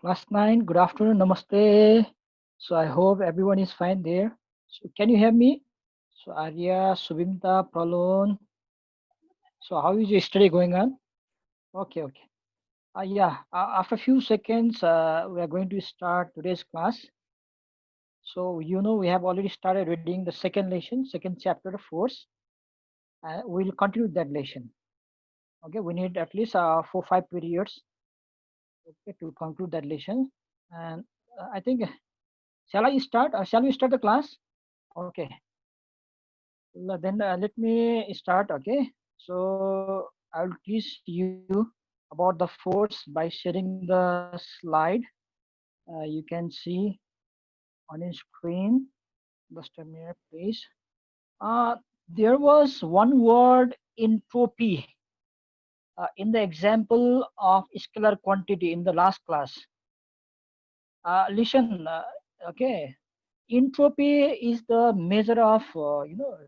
Class 9, good afternoon, namaste. So I hope everyone is fine there. So can you hear me? So Arya, Subimta, Pralon. So how is your study going on? Okay, okay. Yeah, after a few seconds, we are going to start today's class. So we have already started reading the second lesson, second chapter of force. We'll continue that lesson. Okay, we need at least 4 5 periods, okay, to conclude that lesson. And I think, shall I start? Shall we start the class? Okay. Then let me start. Okay. So I'll teach you about the force by sharing the slide. You can see on your screen. Just a minute, please. There was one word, entropy, in the example of scalar quantity in the last class. Listen, okay. Entropy is the measure of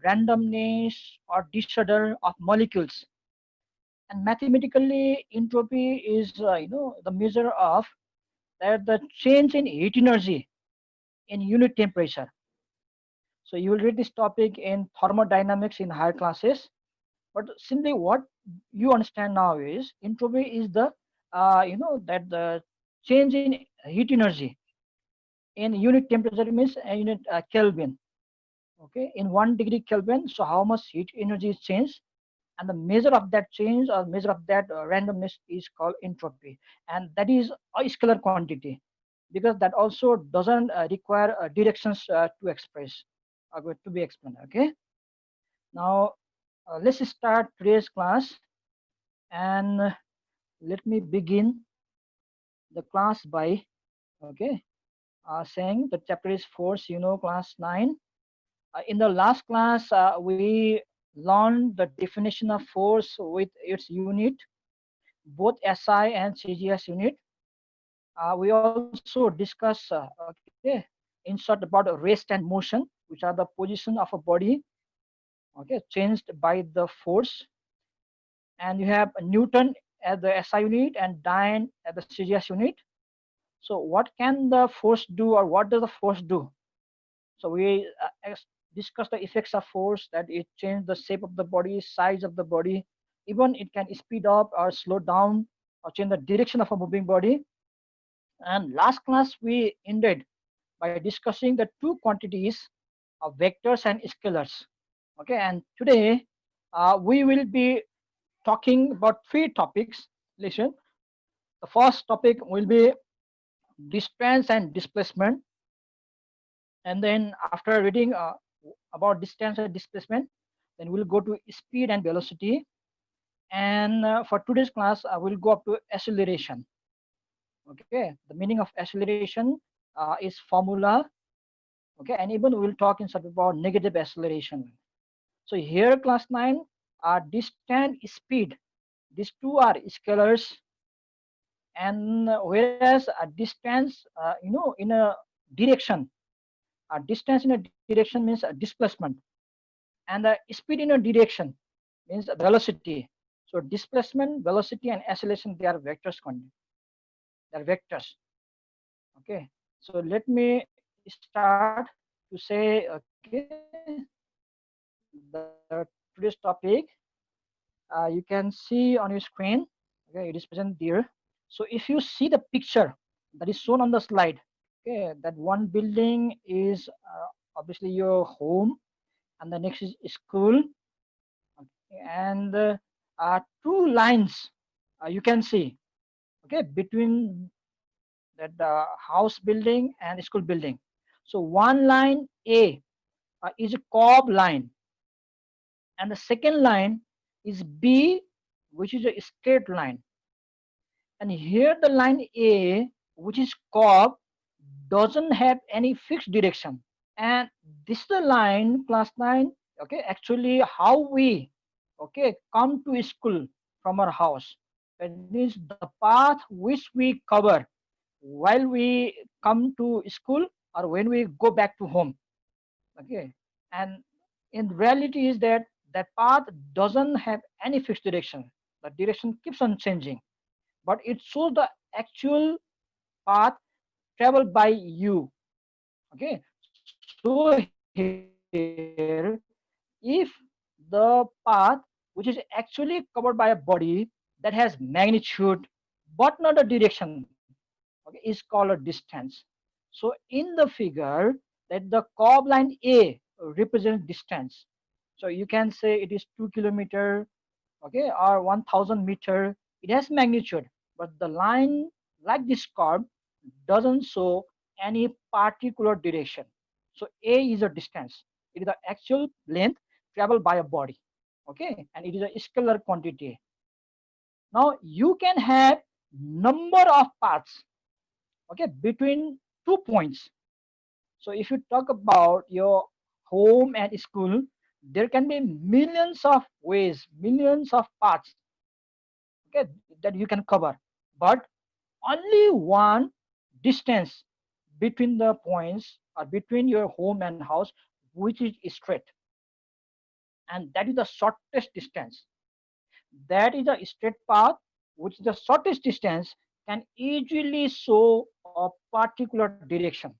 randomness or disorder of molecules, and mathematically entropy is the measure of that the change in heat energy in unit temperature. So you will read this topic in thermodynamics in higher classes, but simply what you understand now is entropy is the that the change in heat energy in unit temperature means unit Kelvin. Okay, in 1 degree Kelvin, so how much heat energy is changed, and the measure of that change or measure of that randomness is called entropy, and that is a scalar quantity, because that also doesn't require directions to express to be explained. Okay, now let's start today's class, and let me begin the class by, okay, saying the chapter is force, class 9. In the last class, we learned the definition of force with its unit, both SI and CGS unit. We also discuss, okay, in short about rest and motion, which are the position of a body, okay, changed by the force. And you have Newton at the SI unit and Dyne at the CGS unit. So what can the force do, or what does the force do? So we discuss the effects of force, that it change the shape of the body, size of the body, even it can speed up or slow down or change the direction of a moving body. And last class we ended by discussing the two quantities of vectors and scalars. Okay, and today we will be talking about three topics. Listen, the first topic will be distance and displacement, and then after reading about distance and displacement, then we'll go to speed and velocity. And for today's class, I will go up to acceleration. Okay, the meaning of acceleration is formula. Okay, and even we'll talk in sort of about negative acceleration. So here, class 9, distance, speed, these two are scalars, and whereas a distance, in a direction, a distance in a direction means a displacement, and the speed in a direction means velocity. So displacement, velocity, and acceleration, they are vectors. They are vectors. Okay. So let me start to say, okay, the today's topic. You can see on your screen. Okay, it is present there. So if you see the picture that is shown on the slide, okay, that one building is obviously your home, and the next is school. Okay, and two lines you can see, okay, between that house building and school building. So one line A is a curved line, and the second line is B, which is a straight line. And here the line A, which is curved, doesn't have any fixed direction. And this is the line, class 9, okay, actually how we, okay, come to school from our house. That means the path which we cover while we come to school or when we go back to home. Okay, and in reality is that that path doesn't have any fixed direction. The direction keeps on changing, but it shows the actual path traveled by you. Okay, so here if the path which is actually covered by a body that has magnitude but not a direction, okay, is called a distance. So in the figure, that the curved line A represents distance. So you can say it is 2 kilometer, okay, or 1000 meter. It has magnitude, but the line like this curve doesn't show any particular direction. So A is a distance. It is the actual length traveled by a body. Okay, and it is a scalar quantity. Now you can have number of paths, okay, between 2 points. So if you talk about your home and school, there can be millions of ways, millions of paths, okay, that you can cover, but only one distance between the points or between your home and house which is straight, and that is the shortest distance. That is a straight path which is the shortest distance, can easily show a particular direction.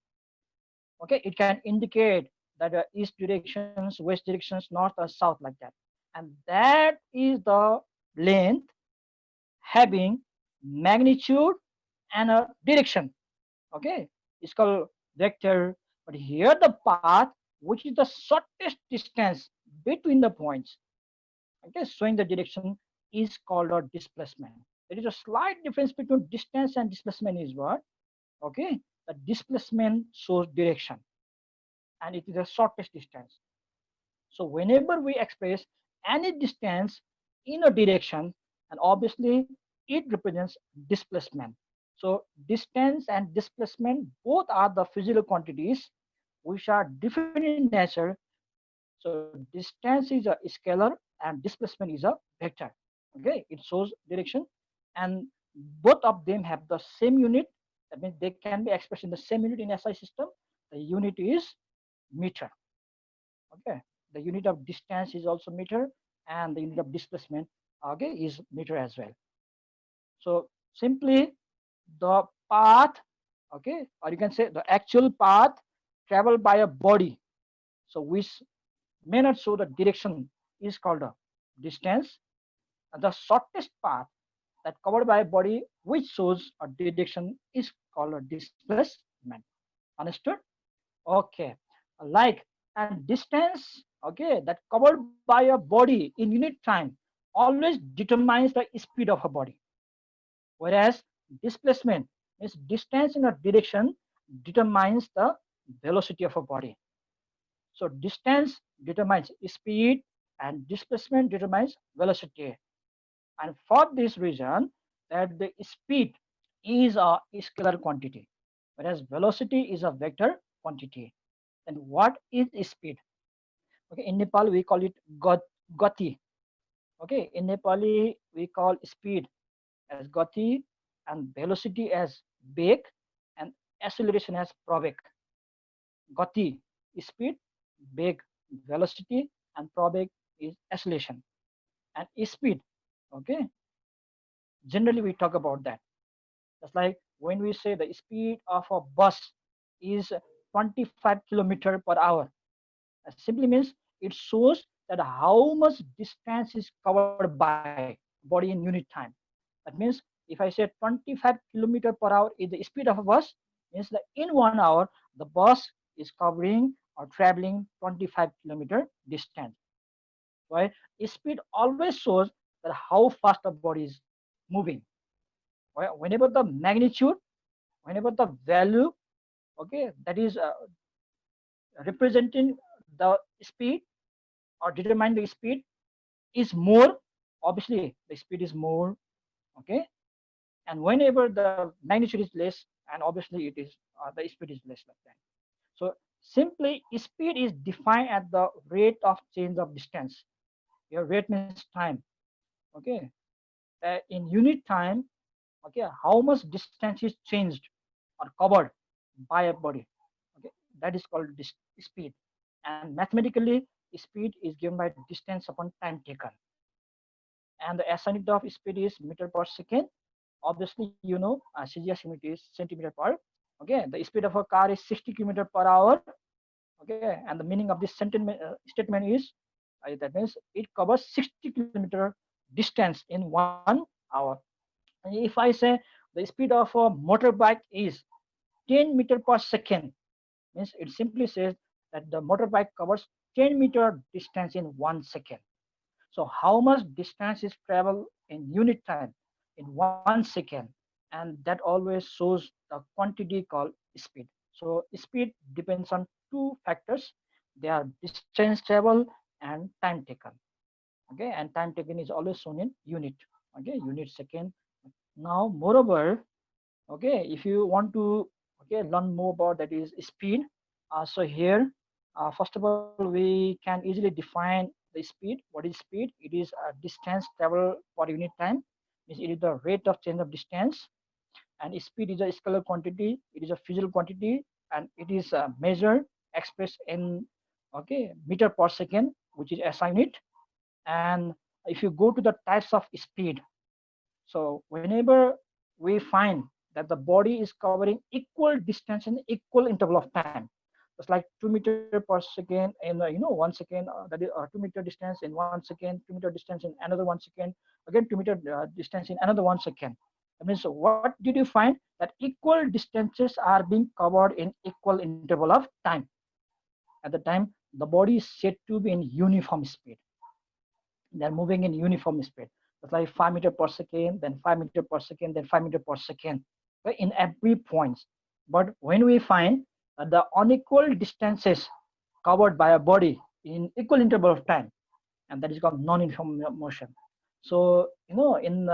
Okay, it can indicate that east directions, west directions, north or south, like that. And that is the length having magnitude and a direction. Okay, it's called vector. But here the path which is the shortest distance between the points, okay, showing the direction, is called a displacement. There is a slight difference between distance and displacement is what? Okay, the displacement shows direction and it is the shortest distance. So whenever we express any distance in a direction, and obviously it represents displacement. So distance and displacement both are the physical quantities which are different in nature. So distance is a scalar and displacement is a vector. Okay, it shows direction, and both of them have the same unit. That means they can be expressed in the same unit in SI system. The unit is meter. Okay, the unit of distance is also meter, and the unit of displacement, okay, is meter as well. So simply the path, okay, or you can say the actual path traveled by a body, so which may not show the direction, is called a distance. And the shortest path that covered by a body which shows a direction is called a displacement. Understood? Okay. Like, and distance, okay, that covered by a body in unit time always determines the speed of a body, whereas displacement is distance in a direction determines the velocity of a body. So distance determines speed and displacement determines velocity. And for this reason, that the speed is a scalar quantity, whereas velocity is a vector quantity. And what is speed? Okay, in Nepal we call it gati. Okay, in Nepali we call speed as gati and velocity as bek and acceleration as probek. Gati is speed, bek velocity, and probek is acceleration. And speed, okay, generally we talk about that. Just like when we say the speed of a bus is 25 kilometer per hour, it simply means it shows that how much distance is covered by body in unit time. That means if I say 25 kilometer per hour is the speed of a bus, means that in 1 hour the bus is covering or traveling 25 kilometer distance. Right? Speed always shows that how fast the body is moving. Right? Whenever the magnitude, whenever the value, okay, that is representing the speed or determine the speed is more, obviously the speed is more. Okay, and whenever the magnitude is less, and obviously it is the speed is less, like that. So simply speed is defined at the rate of change of distance. Your rate means time. Okay, in unit time, okay, how much distance is changed or covered by a body, okay, that is called speed. And mathematically speed is given by distance upon time taken, and the SI unit of speed is meter per second. obviously CGS unit is centimeter per. Okay, the speed of a car is 60 kilometer per hour. Okay, and the meaning of this statement is that means it covers 60 kilometer distance in 1 hour. And if I say the speed of a motorbike is 10 meter per second, means it simply says that the motorbike covers 10-meter distance in 1 second. So how much distance is travel in unit time in 1 second? And that always shows the quantity called speed. So speed depends on two factors. They are distance travel and time taken. Okay, and time taken is always shown in unit. Okay, unit second. Now, moreover, okay, if you want to learn more about that is speed. So here, first of all, we can easily define the speed. What is speed? It is a distance travel per unit time. Means it is the rate of change of distance, and speed is a scalar quantity. It is a physical quantity, and it is measured expressed in meter per second, which is SI unit. And if you go to the types of speed, so whenever we find that the body is covering equal distance in equal interval of time, just like 2 meter per second in 1 second, that is 2 meter distance in 1 second, 2 meter distance in another 1 second, again 2 meter distance in another 1 second. That means what did you find? That equal distances are being covered in equal interval of time. At the time, the body is said to be in uniform speed. They're moving in uniform speed. It's like 5 meter per second, then 5 meter per second, then 5 meter per second, right, in every point. But when we find that the unequal distances covered by a body in equal interval of time, and that is called non-uniform motion. So in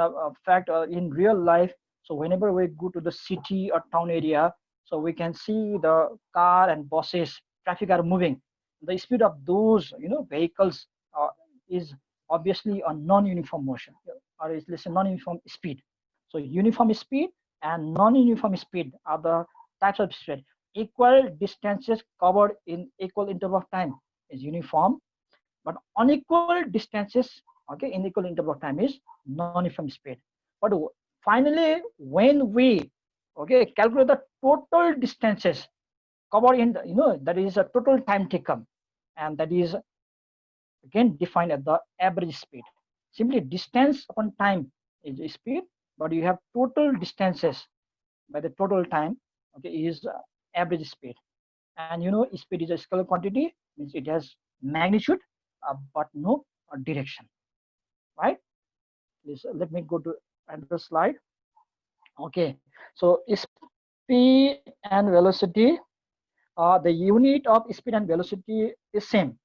fact, in real life, so whenever we go to the city or town area, so we can see the car and buses, traffic are moving. The speed of those vehicles is obviously a non-uniform motion, or is let's say non-uniform speed. So uniform speed and non-uniform speed are the types of speed. Equal distances covered in equal interval of time is uniform, but unequal distances, okay, in equal interval of time is non-uniform speed. But finally, when we calculate the total distances covered in that is a total time taken, and that is again defined as the average speed. Simply distance upon time is the speed, but you have total distances by the total time, okay, is average speed. And speed is a scalar quantity, means it has magnitude, but no direction, right? Please let me go to another slide. Okay, so speed and velocity, the unit of speed and velocity is same.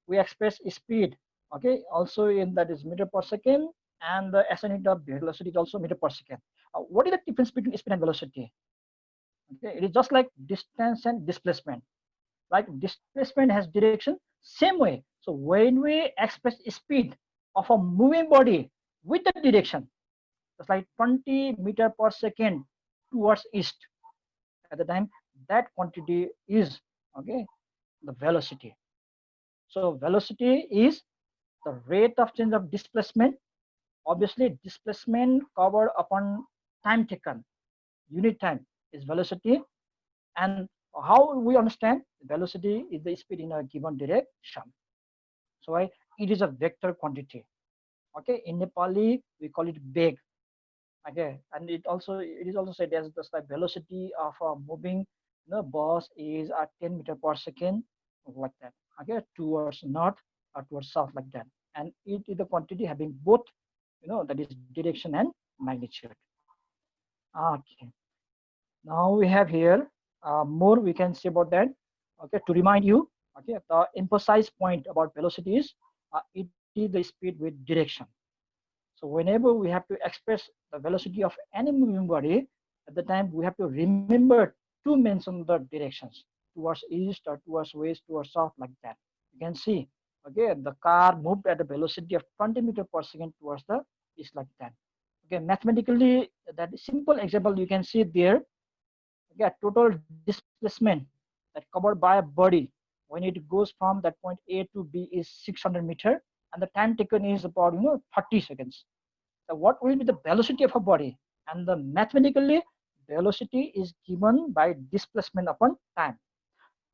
We express speed, okay, also in that is meter per second, and the SI unit of velocity is also meter per second. What is the difference between speed and velocity? Okay, it is just like distance and displacement. Like displacement has direction, same way. So when we express speed of a moving body with the direction, it's like 20 meter per second towards east, at the time, that quantity is the velocity. So velocity is the rate of change of displacement. Obviously displacement covered upon time taken, unit time is velocity. And how we understand velocity is the speed in a given direction. So it is a vector quantity. Okay, in Nepali we call it beg. Okay, and it is also said as the velocity of a moving bus is at 10 meter per second, like that. Okay, towards north or towards south, like that. And it is the quantity having both that is direction and magnitude. Okay, now we have here more we can say about that. Okay, to remind you, okay, the emphasize point about velocity is it is the speed with direction. So whenever we have to express the velocity of any moving body, at the time we have to remember to mention the directions towards east or towards west, towards south, like that. You can see, okay, the car moved at a velocity of 20 meter per second towards the east, like that. Okay, mathematically, that simple example you can see there. Okay, total displacement that covered by a body when it goes from that point A to B is 600 meter, and the time taken is about 30 seconds. So what will be the velocity of a body? And the mathematically, velocity is given by displacement upon time.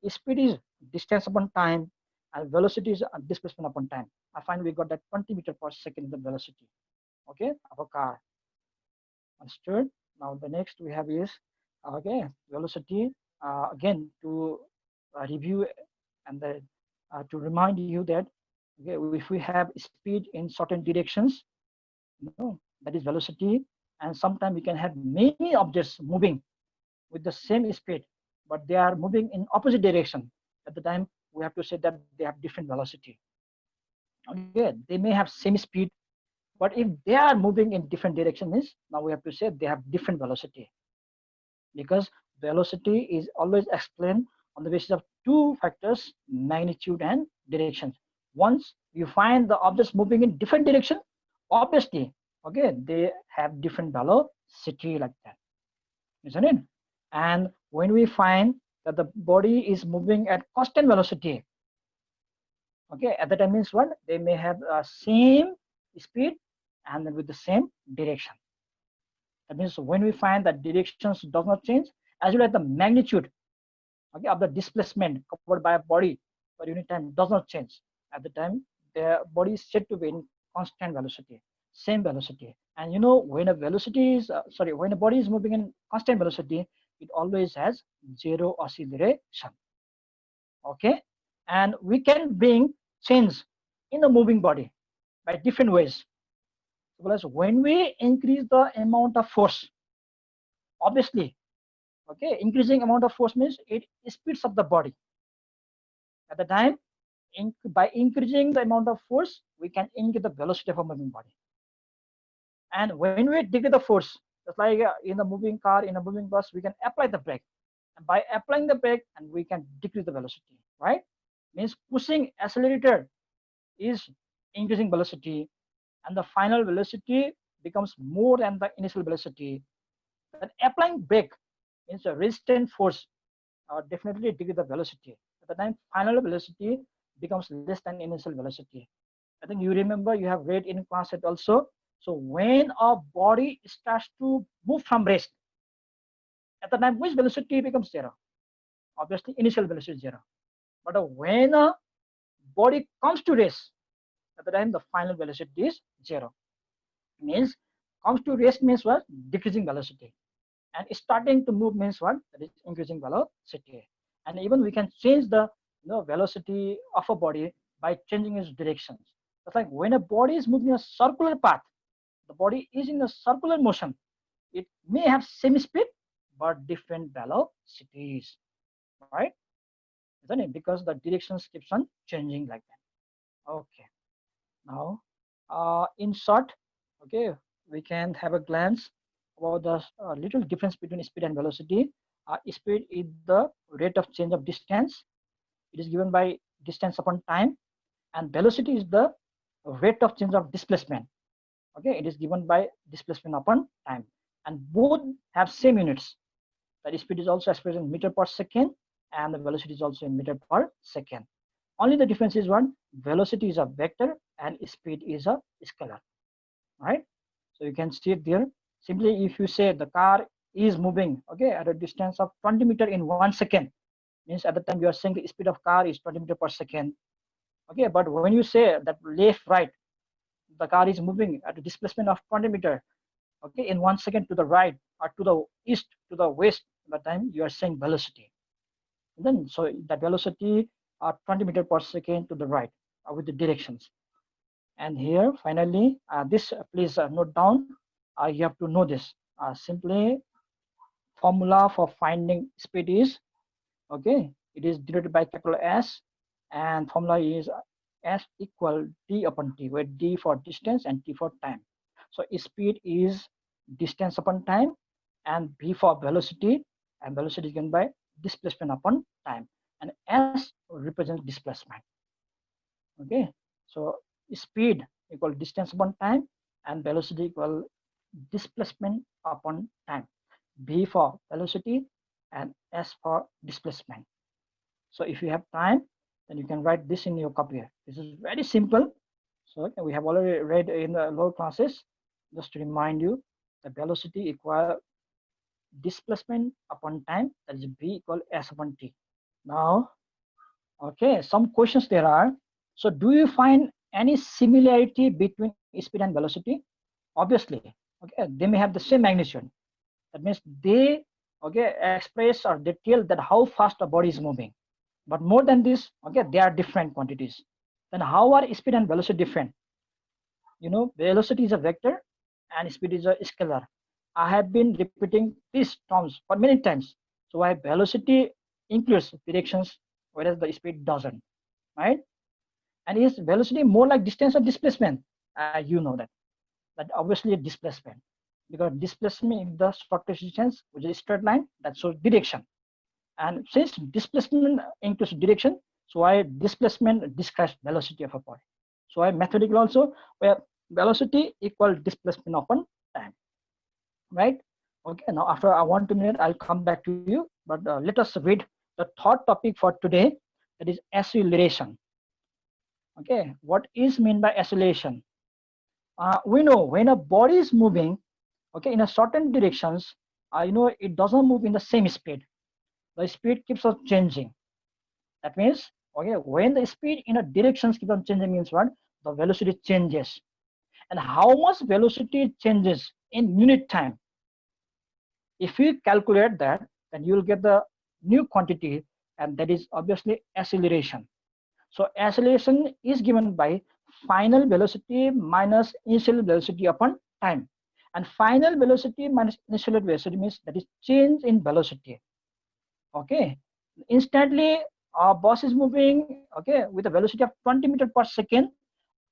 Speed is distance upon time, and velocity is displacement upon time. I find we got that 20 meter per second the velocity, okay, of a car. Understood? Now the next we have is, okay, velocity. Again, to review and to remind you that, okay, if we have speed in certain directions, that is velocity, and sometimes we can have many objects moving with the same speed, but they are moving in opposite direction. At the time, we have to say that they have different velocity. Okay, they may have same speed, but if they are moving in different direction, means now we have to say they have different velocity, because velocity is always explained on the basis of two factors: magnitude and direction. Once you find the objects moving in different direction, obviously, okay, they have different velocity, like that, isn't it? And when we find that the body is moving at constant velocity, okay, at that time means what? They may have same speed and then with the same direction. That means when we find that directions does not change, as well as the magnitude, okay, of the displacement covered by a body per unit time does not change. At the time, the body is said to be in constant velocity, same velocity. And when a velocity is when a body is moving in constant velocity, it always has zero acceleration. Okay, and we can bring change in a moving body by different ways. Because when we increase the amount of force, obviously, okay, increasing amount of force means it speeds up the body. At the time, by increasing the amount of force, we can increase the velocity of a moving body. And when we decrease the force, just like in a moving car, in a moving bus, we can apply the brake. And by applying the brake, and we can decrease the velocity, right? Means pushing accelerator is increasing velocity, and the final velocity becomes more than the initial velocity. Then applying brake means a resistant force definitely decrease the velocity. At the time, final velocity becomes less than initial velocity. I think you remember, you have read in class it also. So when a body starts to move from rest, at the time which velocity becomes zero? Obviously, initial velocity is zero. But when a body comes to rest, at the time the final velocity is zero. Means comes to rest means what? Decreasing velocity. And starting to move means what? That is increasing velocity. And even we can change the velocity of a body by changing its directions. It's like when a body is moving a circular path, the body is in a circular motion. It may have same speed but different velocities, right? Isn't it? Because the directions keeps on changing like that. Okay. Now, in short, okay, we can have a glance about the little difference between speed and velocity. Speed is the rate of change of distance. It is given by distance upon time, and velocity is the rate of change of displacement. Okay, it is given by displacement upon time, and both have same units. The speed is also expressed in meter per second, and the velocity is also in meter per second. Only the difference is one: velocity is a vector and speed is a scalar, right? So you can see it there. Simply, if you say the car is moving, okay, at a distance of 20 meter in 1 second, means at the time you are saying the speed of car is 20 meter per second. Okay, but when you say that left, right, the car is moving at a displacement of 20 meter, okay, in 1 second to the right or to the east, to the west, at the time you are saying velocity. And then, so that velocity are 20 meter per second to the right with the directions. And here, finally, this please note down. You have to know this. Simply, formula for finding speed is, okay, it is denoted by capital S, and formula is S equal d upon t, where d for distance and t for time. So speed is distance upon time, and v for velocity, and velocity is given by displacement upon time, and S represents displacement. Okay, so speed equal distance upon time, and velocity equal displacement upon time. V for velocity and S for displacement. So if you have time, then you can write this in your copy. This is very simple. So we have already read in the lower classes. Just to remind you, the velocity equal displacement upon time, that is v equal s upon t. Now, okay, some questions there are. So do you find any similarity between speed and velocity? Obviously, okay, they may have the same magnitude. That means they, okay, express or they tell that how fast a body is moving. But more than this, okay, they are different quantities. Then how are speed and velocity different? Velocity is a vector and speed is a scalar. I have been repeating these terms for many times. So why velocity includes directions, whereas the speed doesn't, right? And is velocity more like distance or displacement? You know that obviously a displacement, because displacement in the shortest distance, which is a straight line, that shows direction. And since displacement includes direction, so why displacement describes velocity of a body. So I mathematical also, where velocity equal displacement upon time, right? Okay, now after 1 2 minutes, I'll come back to you. But let us read the third topic for today, that is acceleration. Okay, what is meant by acceleration? We know when a body is moving, okay, in a certain directions, it doesn't move in the same speed. The speed keeps on changing. That means, okay, when the speed in a directions keep on changing means what? The velocity changes. And how much velocity changes in unit time? If you calculate that, then you will get the new quantity, and that is obviously acceleration. So acceleration is given by final velocity minus initial velocity upon time. And final velocity minus initial velocity means that is change in velocity. Okay. Instantly, our bus is moving, okay, with a velocity of 20 meters per second.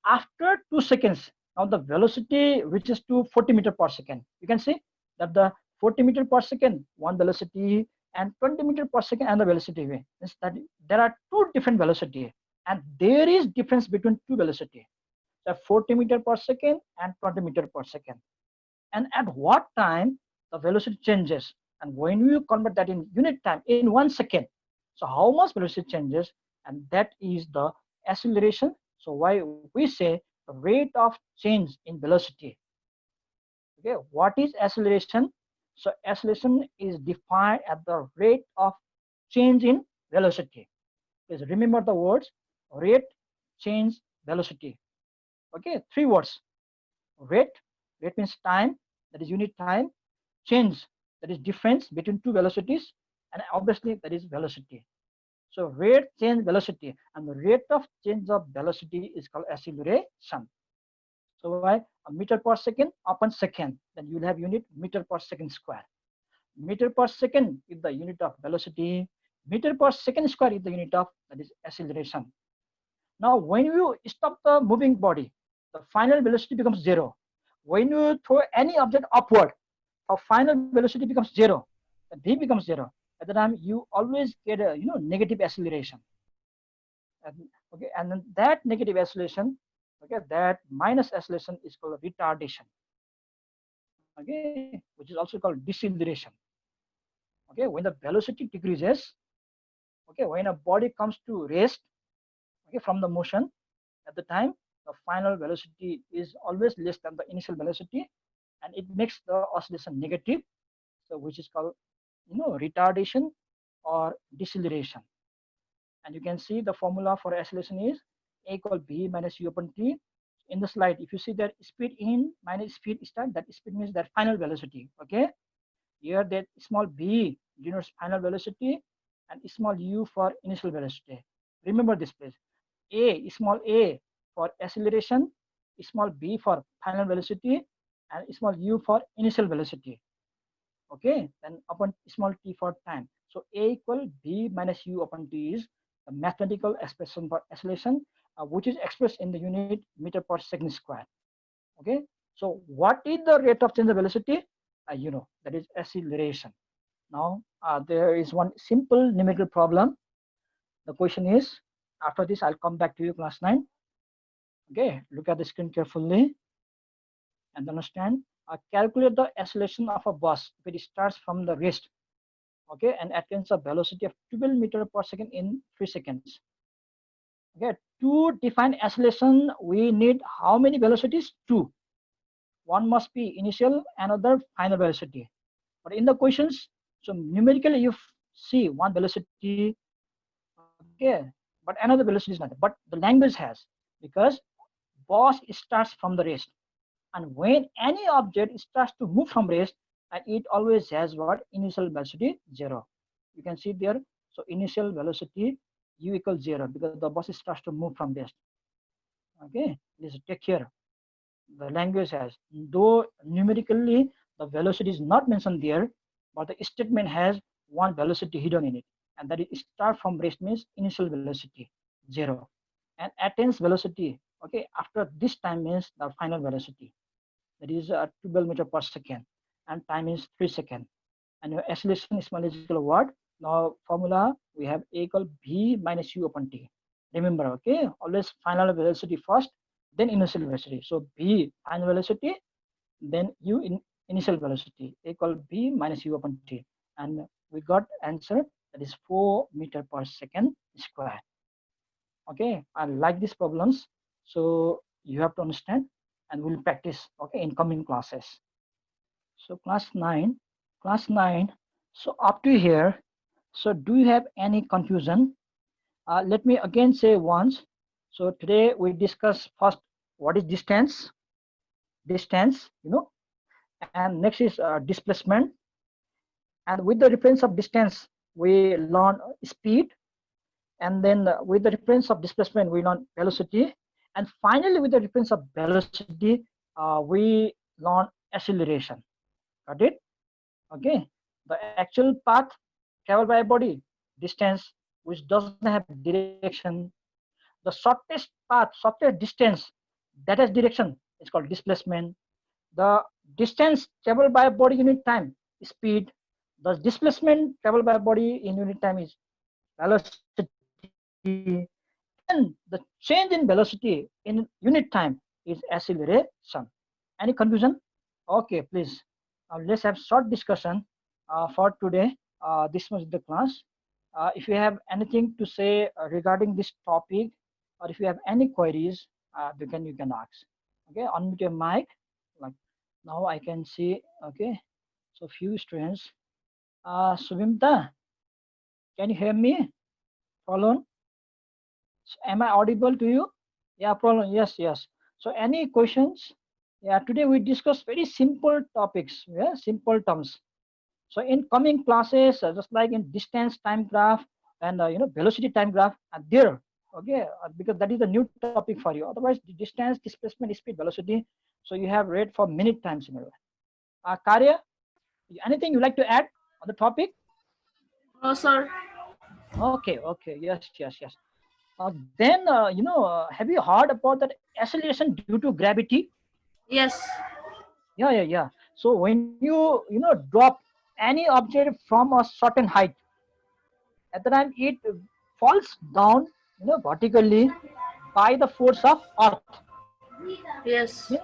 After 2 seconds, now the velocity reaches to 40 meters per second. You can see that the 40 meters per second, one velocity, and 20 meters per second, and the velocity way. Means that there are two different velocity, and there is difference between two velocity. So 40 meters per second and 20 meters per second. And at what time the velocity changes? And when you convert that in unit time in 1 second, so how much velocity changes? And that is the acceleration. So why we say the rate of change in velocity. Okay, what is acceleration? So acceleration is defined at the rate of change in velocity. Please remember the words rate, change, velocity. Okay, three words. Rate, rate means time, that is unit time. Change, that is difference between two velocities, and obviously that is velocity. So rate, change, velocity, and the rate of change of velocity is called acceleration. So why a meter per second upon second, then you'll have unit meter per second square. Meter per second is the unit of velocity. Meter per second square is the unit of, that is acceleration. Now, when you stop the moving body, the final velocity becomes zero. When you throw any object upward, the final velocity becomes zero. The v becomes zero. At the time, you always get a negative acceleration. Okay, and then that negative acceleration, okay, that minus acceleration is called retardation. Okay, which is also called deceleration. Okay, when the velocity decreases, okay, when a body comes to rest, okay, from the motion, at the time the final velocity is always less than the initial velocity, and it makes the oscillation negative, so which is called retardation or deceleration. And you can see the formula for acceleration is a equal b minus u upon t. In the slide, if you see that speed in minus speed start, that speed means that final velocity. Okay, here that small b denotes final velocity and small u for initial velocity. Remember this, please. A, small a for acceleration, small b for final velocity, and small u for initial velocity. Okay, then upon small t for time. So a equal b minus u upon t is the mathematical expression for acceleration, which is expressed in the unit meter per second square. Okay, so what is the rate of change of velocity? That is acceleration. Now there is one simple numerical problem. The question is, after this I'll come back to you, class 9. Okay, look at the screen carefully and understand. Calculate the acceleration of a bus if it starts from the rest, okay, and attains a velocity of 12 meters per second in 3 seconds. Okay, to define acceleration, we need how many velocities? Two. one must be initial, another final velocity. But in the questions, so numerically you see one velocity, okay, but another velocity is not. But the language has, because boss starts from the rest, and when any object starts to move from rest, and it always has what initial velocity 0. You can see there. So initial velocity u equals 0 because the boss starts to move from rest. Okay, please take care. The language has, though numerically the velocity is not mentioned there, but the statement has one velocity hidden in it, and that is start from rest means initial velocity 0, and attains velocity, okay, after this time means the final velocity, that is 12 meter per second, and time is 3 seconds. And your acceleration is logical word. Now formula we have a equal v minus u upon t. Remember, okay, always final velocity first, then initial velocity. So v final velocity, then u in initial velocity equal v minus u upon t, and we got answer that is 4 meter per second square. Okay, I like these problems, so you have to understand, and we'll practice, okay, in coming classes. So class 9. So up to here, so do you have any confusion? Let me again say once. So today we discuss first what is distance, and next is displacement. And with the reference of distance, we learn speed, and then with the reference of displacement, we learn velocity, and finally with the reference of velocity, we learn acceleration. Got it? Okay. The actual path traveled by a body, distance which doesn't have direction, the shortest path, shortest distance that has direction is called displacement. The distance traveled by a body unit time is speed. The displacement traveled by a body in unit time is velocity, and the change in velocity in unit time is acceleration. Any confusion? Okay, please. Let's have short discussion for today. This was the class. If you have anything to say regarding this topic, or if you have any queries, you can ask. Okay, unmute your mic. Like now, I can see. Okay, so few students. Suvimta, can you hear me? Prolon, am I audible to you? Yeah, Prolon. Yes, yes. So any questions? Yeah, today we discuss very simple topics. Yeah, simple terms. So in coming classes, just like in distance time graph and velocity time graph, are there, okay, because that is a new topic for you. Otherwise, the distance, displacement, speed, velocity. So you have read for many times in a way. Karya, anything you like to add on the topic? No, sir. Okay, okay, yes, yes, yes. Then have you heard about that acceleration due to gravity? Yes. Yeah, yeah, yeah. So when you drop any object from a certain height, at the time it falls down vertically by the force of earth. Yes. Means,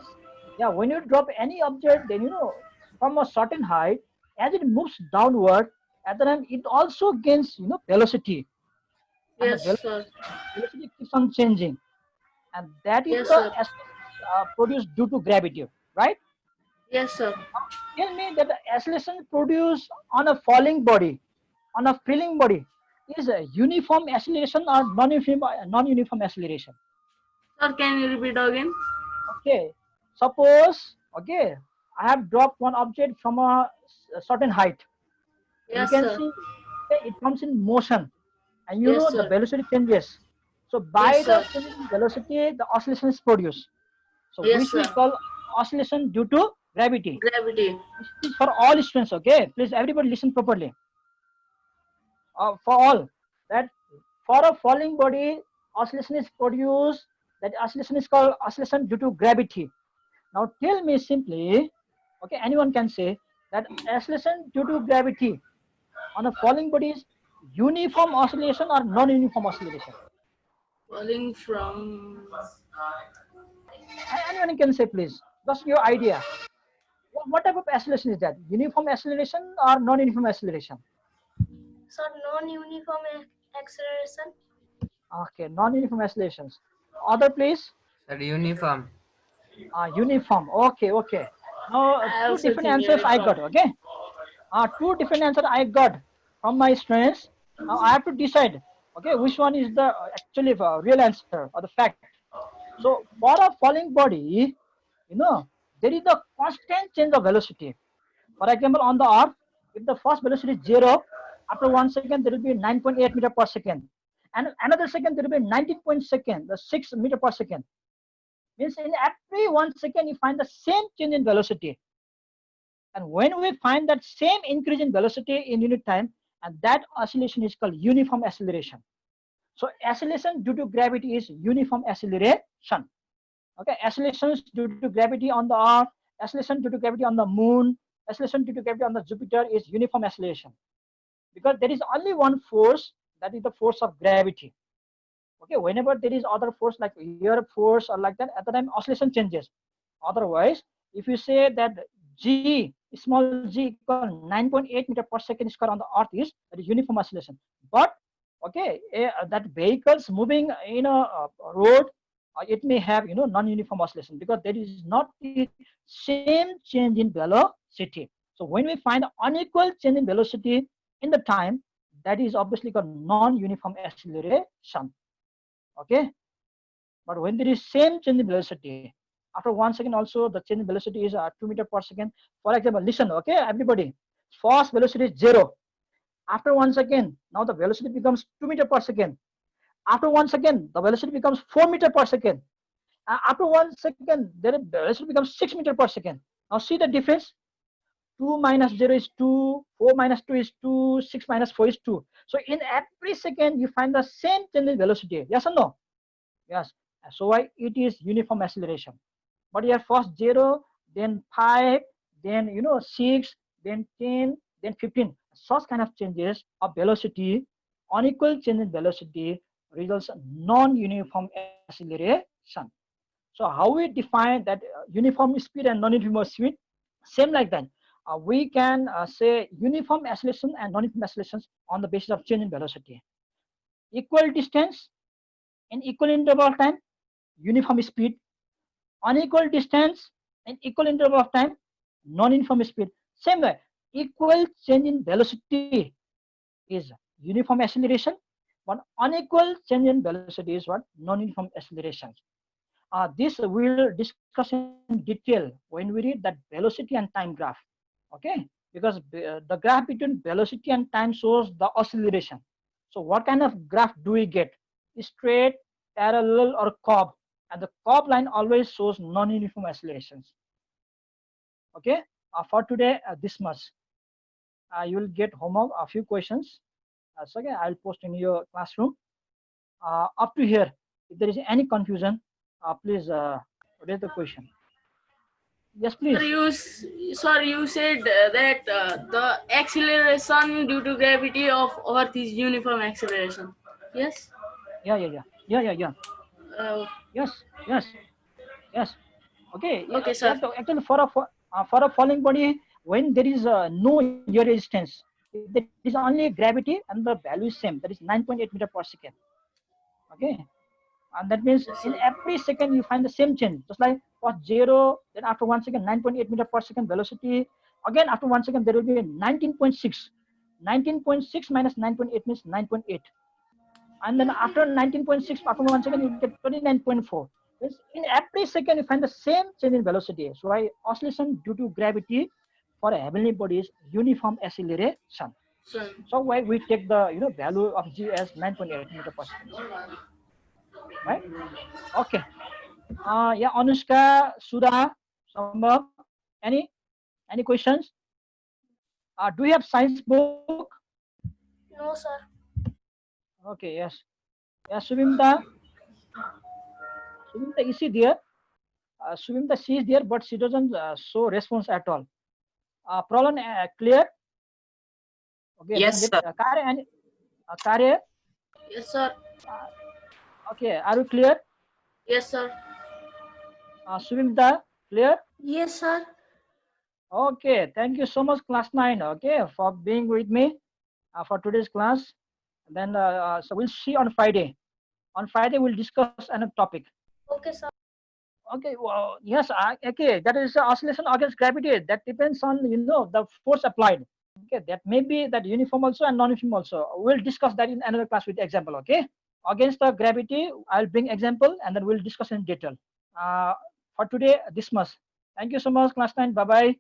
yeah, when you drop any object, then from a certain height, as it moves downward, at the time it also gains velocity, and the Yes, sir. velocity keeps on changing, and that is Yes, the sir. acceleration produced due to gravity, right? Yes, sir. Tell me that the acceleration produced on a falling body, on a falling body, is a uniform acceleration or non-uniform acceleration? Sir, can you repeat again? Okay, suppose, okay, I have dropped one object from a certain height. You Yes, can sir. see, okay, it comes in motion, and Yes, the sir. velocity changes. So Yes, by the sir. changing velocity, the oscillation is produced. So Yes, which we sir. call oscillation due to gravity. Gravity. This is for all students. Okay, please everybody listen properly. For all, that for a falling body, oscillation is produced. That oscillation is called oscillation due to gravity. Now tell me simply, okay, anyone can say that oscillation due to gravity on a falling body is uniform oscillation or non-uniform oscillation. Falling from. Anyone can say, please. Just your idea. What type of acceleration is that? Uniform acceleration or non-uniform acceleration? So non-uniform acceleration. Okay, non-uniform accelerations. Other, please. Sir, uniform. Uniform. Okay, okay. Now I two also different think answers I uniform. got. Okay. Two different answers I got from my students. Now I have to decide. Okay, which one is the actually real answer or the fact. So for a falling body, there is a constant change of velocity. For example, on the Earth, if the first velocity is 0, after 1 second there will be 9.8 meter per second, and another second there will be 19.2, the 6 meter per second. Means in every 1 second you find the same change in velocity. And when we find that same increase in velocity in unit time, and that oscillation is called uniform acceleration. So acceleration due to gravity is uniform acceleration. Okay, accelerations due to gravity on the Earth, acceleration due to gravity on the Moon, acceleration due to gravity on the Jupiter is uniform acceleration, because there is only one force, that is the force of gravity. Okay, whenever there is other force like air force or like that, at the time oscillation changes. Otherwise, if you say that g small g equal 9.8 meter per second square on the Earth is, that is uniform oscillation. But okay, that vehicles moving in a road, it may have non-uniform oscillation, because there is not the same change in velocity. So when we find unequal change in velocity in the time, that is obviously called non-uniform acceleration. Okay, but when there is same change in velocity, after 1 second also the change in velocity is 2 meter per second. For example, listen, okay, everybody, first velocity is 0. After 1 second, now the velocity becomes 2 meter per second. After 1 second, the velocity becomes 4 meter per second. After 1 second, the velocity becomes 6 meter per second. Now see the difference. 2 minus 0 is 2, 4 minus 2 is 2, 6 minus 4 is 2. So in every second you find the same change in velocity. Yes or no? Yes. So why it is uniform acceleration. But here first 0, then 5, then 6, then 10, then 15. Such kind of changes of velocity, unequal change in velocity, results in non-uniform acceleration. So how we define that uniform speed and non-uniform speed? Same like that. We can say uniform acceleration and non-uniform accelerations on the basis of change in velocity. Equal distance in equal interval of time, uniform speed. Unequal distance and equal interval of time, non-uniform speed. Same way, equal change in velocity is uniform acceleration, but unequal change in velocity is what? Non-uniform acceleration. This we'll discuss in detail when we read that velocity and time graph. Okay, because the graph between velocity and time shows the acceleration. So what kind of graph do we get? Straight, parallel, or curve? And the curve line always shows non-uniform accelerations. Okay, for today, this much. You will get homework, a few questions. So okay, I'll post in your classroom. Up to here, if there is any confusion, please raise the question. Yes, Sir, please. you said that the acceleration due to gravity of Earth is uniform acceleration. Yes. Yeah, yeah, yeah, yeah, yeah, yeah. Uh, Yes, yes, yes. Okay, yeah, okay, sir. actually for a falling body, when there is no air resistance, if there is only gravity and the value is same, that is 9.8 meter per second. Okay, and that means Yes, in sir. every second you find the same change, just like for 0, then after 1 second 9.8 meter per second velocity. Again after 1 second there will be 19.6. 19.6 minus 9.8 means 9.8. And then after 19.6, after 1 second you get 29.4. Means in every second you find the same change in velocity. So why oscillation due to gravity for a heavenly body is uniform acceleration. Sir. So why we take the value of g as 9.8 meter per second, right? Okay. Yeah, Anushka, Sudha, Sambhav, any questions? Do you have science book? No, sir. Okay, yes. Yeah, Suvimta, is she there? Suvimta, she is there, but she doesn't show response at all. Problem clear? Okay, then Yes, let sir. Kare. Yes, sir. Uh, okay, are you clear? Yes, sir. Suvimta, clear? Yes, sir. Okay, thank you so much, class 9. Okay, for being with me for today's class. Then, so we'll see on Friday. On Friday, we'll discuss another topic. Okay, sir. Okay, well, yes, okay, that is oscillation against gravity. That depends on the force applied. Okay, that may be that uniform also and non-uniform also. We'll discuss that in another class with example. Okay, against the gravity, I'll bring example and then we'll discuss in detail. For today, this much. Thank you so much, class 9. Bye bye.